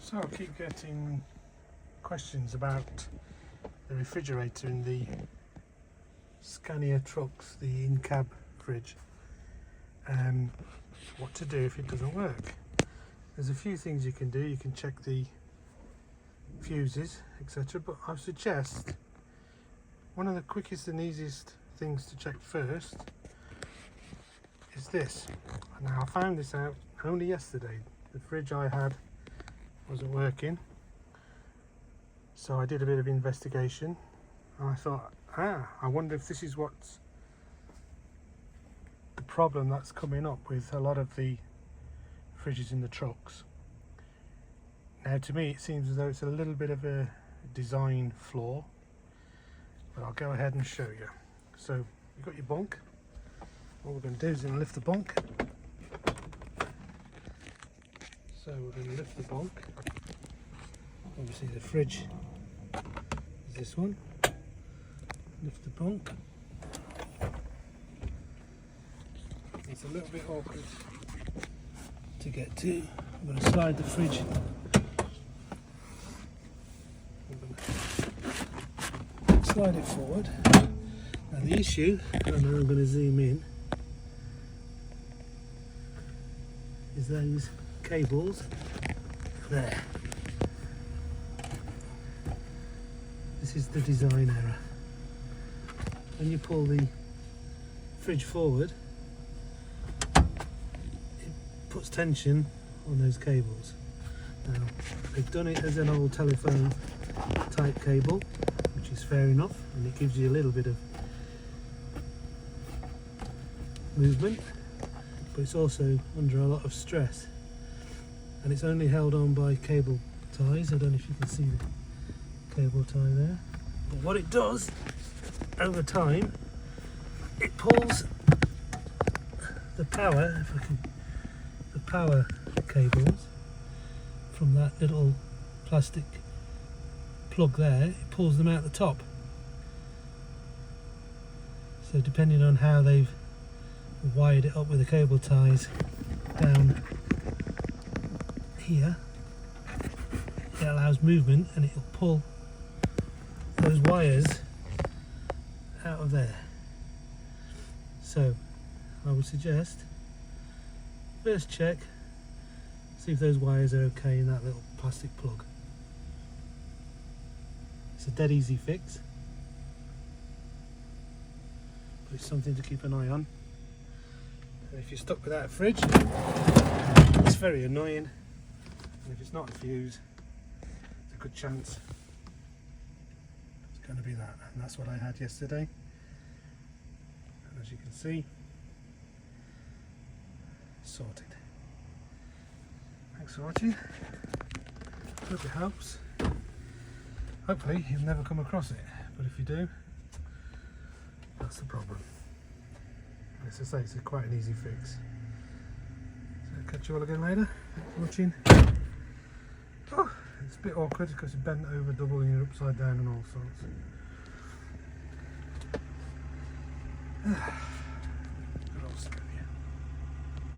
So I keep getting questions about the refrigerator in the Scania trucks, the in-cab fridge. What to do if it doesn't work. There's a few things you can do. You can check the fuses, etc. But I suggest one of the quickest and easiest things to check first is this. Now I found this out only yesterday. The fridge I had wasn't working, so I did a bit of investigation and I thought, I wonder if this is what's the problem that's coming up with a lot of the fridges in the trucks. Now to me it seems as though it's a little bit of a design flaw, but I'll go ahead and show you. So you've got your bunk. What we're going to do is lift the bunk. So we're going to lift the bunk. Obviously the fridge is this one. Lift the bunk. It's a little bit awkward to get to. I'm going to slide the fridge. I'm going to slide it forward. Now the issue, and I'm going to zoom in, is those cables there. This is the design error. When you pull the fridge forward, it puts tension on those cables. Now they've done it as an old telephone type cable, which is fair enough, and it gives you a little bit of movement, but it's also under a lot of stress, and it's only held on by cable ties. I don't know if you can see the cable tie there, but what it does over time, it pulls the power, the power cables from that little plastic plug there, it pulls them out the top. So depending on how they've wired it up with the cable ties down here, it allows movement and it'll pull those wires out of there. So I would suggest first check, see if those wires are okay in that little plastic plug. It's a dead easy fix, but it's something to keep an eye on. And if you're stuck without a fridge, it's very annoying, and if it's not a fuse, it's a good chance it's going to be that, and that's what I had yesterday. And as you can see, sorted. Thanks for watching. Hope it helps. Hopefully you'll never come across it, but if you do, that's the problem. As I say, it's quite an easy fix. So catch you all again later. Thanks for watching. Oh, it's a bit awkward because you bent over double and you're upside down and all sorts.